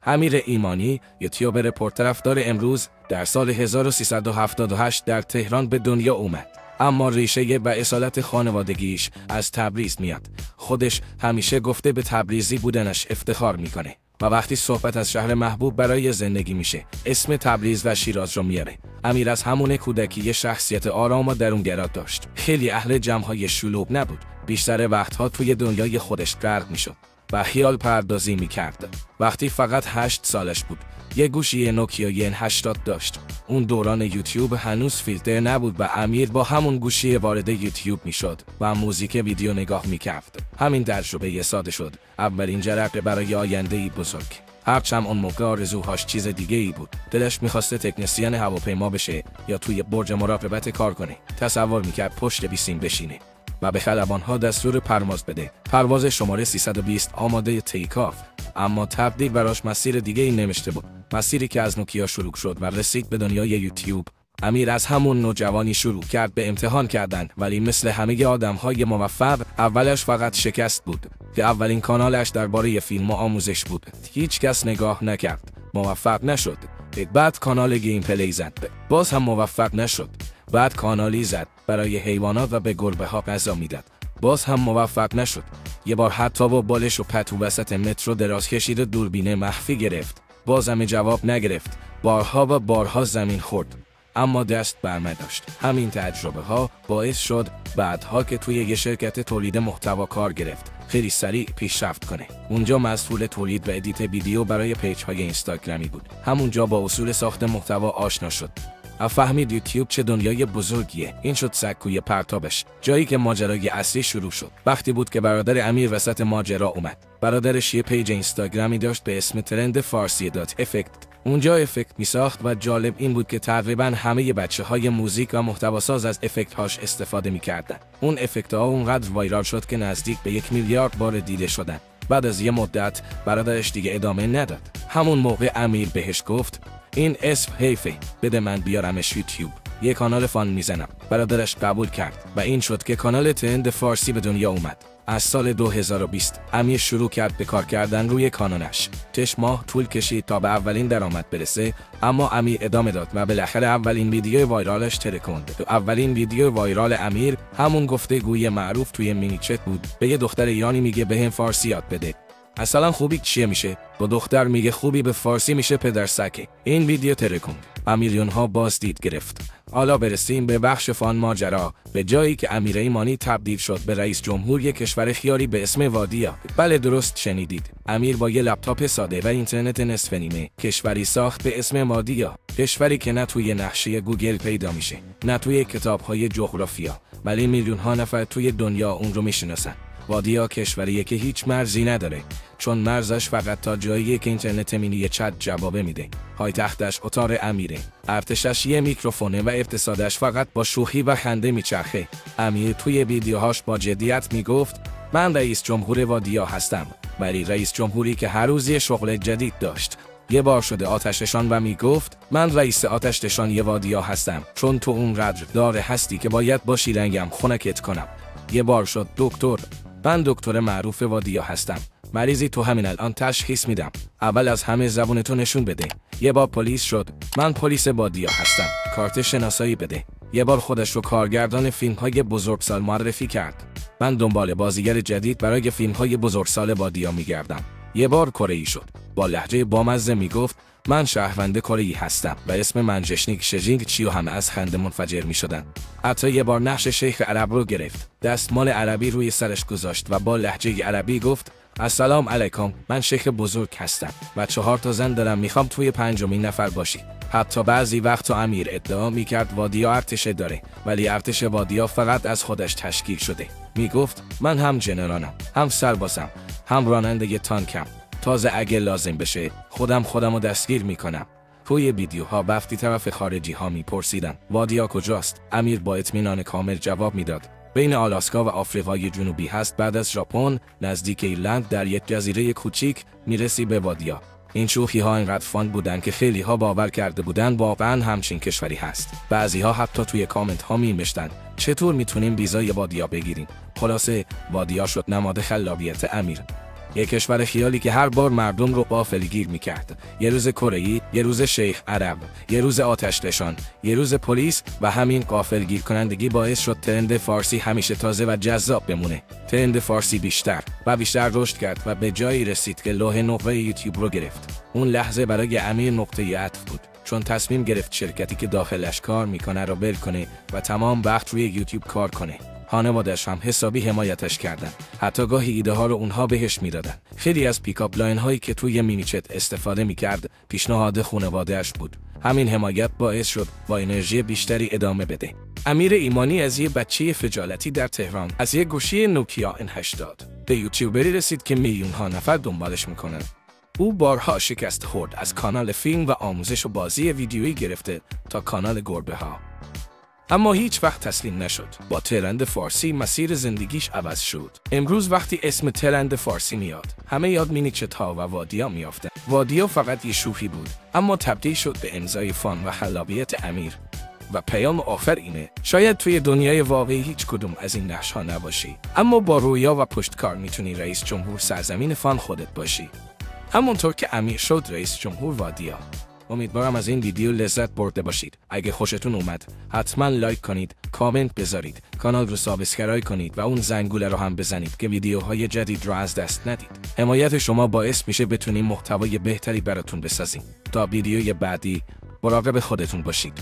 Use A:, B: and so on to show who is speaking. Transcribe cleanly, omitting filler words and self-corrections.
A: امیر ایمانی، یوتیوبر پرطرفدار امروز، در سال 1378 در تهران به دنیا اومد. اما ریشه و اصالت خانوادگیش از تبریز میاد. خودش همیشه گفته به تبریزی بودنش افتخار میکنه و وقتی صحبت از شهر محبوب برای زندگی میشه اسم تبریز و شیراز رو میاره. امیر از همون کودکی یه شخصیت آرام و درونگرا داشت. خیلی اهل جمع‌های شلوغ نبود. بیشتر وقتها توی دنیای خودش غرق میشد و خیال پردازی میکرد. وقتی فقط 8 سالش بود یه گوشی نوکیا N80 داشت. اون دوران یوتیوب هنوز فیلتر نبود و امیر با همون گوشی وارد یوتیوب میشد و موزیک ویدیو نگاه میکرد. همین تجربه ساده شد اولین جرقه برای آینده‌ای بزرگ. هرچند اون موقع آرزوهاش چیز دیگه ای بود. دلش میخواسته تکنسین هواپیما بشه یا توی برج مراقبت کار کنه. تصور میکرد پشت بیسیم بشینه و به خلبانها دستور پرواز بده. پرواز شماره 320 آماده تیک آف. اما تبدیل براش مسیر دیگه ای نوشته بود. مسیری که از نوکیا شروع شد و رسید به دنیای یوتیوب. امیر از همون نوجوانی شروع کرد به امتحان کردن، ولی مثل همه آدم‌های موفق اولش فقط شکست بود. که اولین کانالش درباره فیلم و آموزش بود. هیچ کس نگاه نکرد. موفق نشد. بعد کانال گیم پلی زد. باز هم موفق نشد. بعد کانالی زد برای حیوانات و به گربه‌ها غذا میداد. باز هم موفق نشد. یه بار حتی با بالش و پتو وسط مترو دراز کشید و دوربین مخفی گرفت. باز هم جواب نگرفت. بارها و بارها زمین خورد. اما دست برنداشت. همین تجربه ها باعث شد بعدها که توی یه شرکت تولید محتوا کار گرفت. خیلی سریع پیشرفت کنه. اونجا مسئول تولید و ادیت ویدیو برای پیج های اینستاگرامی بود. همونجا با اصول ساخت محتوا آشنا شد. فهمید یوتیوب چه دنیای بزرگیه. این شد سکوی پرتابش. جایی که ماجرای اصلی شروع شد. وقتی بود که برادر امیر وسط ماجرا اومد. برادرش یه پیج اینستاگرامی داشت به اسم ترند فارسی افکت. اونجا افکت میساخت و جالب این بود که تقریبا همه بچه‌های موزیک و محتواساز از افکت هاش استفاده می‌کردن. اون افکت ها اونقدر وایرال شد که نزدیک به 1 میلیارد بار دیده شدن. بعد از یه مدت برادرش دیگه ادامه نداد. همون موقع امیر بهش گفت این اسم حیفه، بده من بیارمش یوتیوب. یه کانال فان میزنم. برادرش قبول کرد و این شد که کانال ترند فارسی به دنیا اومد. از سال 2020 امیر شروع کرد به کار کردن روی کانالش. 6 ماه طول کشید تا به اولین درآمد برسه، اما امیر ادامه داد و بالاخره اولین ویدیو وایرالش ترکوند. اولین ویدیو وایرال امیر همون گفتگوی معروف توی مینی چت بود. به یه دختر ایرانی میگه بهم فارسی یاد بده. اصلا خوبی چیه میشه؟ با دختر میگه خوبی به فارسی میشه پدر سکه. این ویدیو ترکوند. میلیون‌ها بازدید گرفت. حالا برسیم به بخش فان ماجرا، به جایی که امیر ایمانی تبدیل شد به رئیس جمهور یک کشور خیاری به اسم وادیا. بله درست شنیدید. امیر با یه لپتاپ ساده و اینترنت نصف نیمه کشوری ساخت به اسم وادیا. کشوری که نه توی نقشه گوگل پیدا میشه، نه توی کتاب‌های جغرافیا، ولی میلیون‌ها نفر توی دنیا اون رو میشناسن. وادیا کشوریه که هیچ مرزی نداره، چون مرزش فقط تا جاییه که اینترنت مینی چت جواب میده. پایتختش اتاق امیره. ارتشش یه میکروفونه و اقتصادش فقط با شوخی و خنده میچرخه. امیر توی ویدیوهاش با جدیت میگفت من رئیس جمهور وادیا هستم، ولی رئیس جمهوری که هر روز یه شغل جدید داشت. یه بار شده آتش‌نشان و میگفت من رئیس آتش‌نشانی وادیا هستم، چون تو اونقدر داره هستی که باید با شیلنگم خنکت کنم. یه بار شد دکتر، من دکتر معروف وادیا هستم. مریضی تو همین الان تشخیص میدم. اول از همه زبونتو نشون بده. یه بار پلیس شد، من پلیس وادیا هستم. کارت شناسایی بده. یه بار خودش رو کارگردان فیلم‌های بزرگسال معرفی کرد. من دنبال بازیگر جدید برای فیلم‌های بزرگسال وادیا میگردم. یه بار کره‌ای شد. با لهجه بامزه میگفت من شهروند کره‌ای هستم و اسم من جشنیک شجینگ چیو همه از خنده منفجر میشدن. حتی یه بار نقش شیخ عرب رو گرفت. دستمال عربی روی سرش گذاشت و با لهجه عربی گفت السلام علیکم، من شیخ بزرگ هستم و 4 تا زن دارم، میخوام توی 5مین نفر باشی. حتی بعضی وقتا امیر ادعا میکرد وادیا ارتش داره، ولی ارتش وادیا فقط از خودش تشکیل شده. میگفت من هم جنرالم، هم سربازم، هم راننده تانکم. تازه اگه لازم بشه خودمو دستگیر میکنم. توی ویدیوها وقتی طرف خارجی ها میپرسیدن وادیا کجاست، امیر با اطمینان کامل جواب میداد بین آلاسکا و آفریقای جنوبی هست. بعد از ژاپن نزدیک ایرلند در یک جزیره کوچیک میرسی به وادیا. این شوخی ها اینقدر فان بودن که خیلی ها باور کرده بودن واقعا همچین کشوری هست. بعضی ها حتی توی کامنت ها می‌نوشتن چطور میتونیم ویزای وادیا بگیریم. خلاصه وادیا شد نماد خلاقیت امیر. یک کشور خیالی که هر بار مردم رو غافلگیر میکرد. یه روز کره‌ای، یه روز شیخ عرب، یه روز آتش نشان، یه روز پلیس و همین غافلگیر کنندگی باعث شد ترند فارسی همیشه تازه و جذاب بمونه. ترند فارسی بیشتر رشد کرد و به جایی رسید که لوح نقره یوتیوب رو گرفت. اون لحظه برای امیر نقطه عطف بود، چون تصمیم گرفت شرکتی که داخلش کار میکنه رو ول کنه و تمام وقت روی یوتیوب کار کنه. خانواده‌اش هم حسابی حمایتش کردن. حتی گاهی ایده ها رو اونها بهش میدادن. خیلی از پیکاپ لاین هایی که توی مینیچت استفاده میکرد پیشنهاد خانواده‌اش بود. همین حمایت باعث شد با انرژی بیشتری ادامه بده. امیر ایمانی از یه بچه فجالتی در تهران از یه گوشی نوکیا N80 به یوتیوبری رسید که میلیون ها نفر دنبالش میکنن. او بارها شکست خورد، از کانال فیلم و آموزش و بازی ویدیویی گرفته تا کانال گربه ها. اما هیچ وقت تسلیم نشد. با ترند فارسی مسیر زندگیش عوض شد. امروز وقتی اسم ترند فارسی میاد، همه یاد مینیچت ها و وادیا میافتن. وادیا فقط یه شوخی بود، اما تبدیل شد به امضای فان و خلاقیت امیر. و پیام آخر اینه: شاید توی دنیای واقعی هیچ کدوم از این نقش ها نباشی، اما با رویا و پشتکار میتونی رئیس جمهور سرزمین فان خودت باشی. همونطور که امیر شد رئیس جمهور وادیا. امیدوارم از این ویدیو لذت برده باشید. اگه خوشتون اومد حتما لایک کنید، کامنت بذارید، کانال رو سابسکرایب کنید و اون زنگوله رو هم بزنید که ویدیوهای جدید رو از دست ندید. حمایت شما باعث میشه بتونیم محتوای بهتری براتون بسازیم. تا ویدیوی بعدی مراقب خودتون باشید.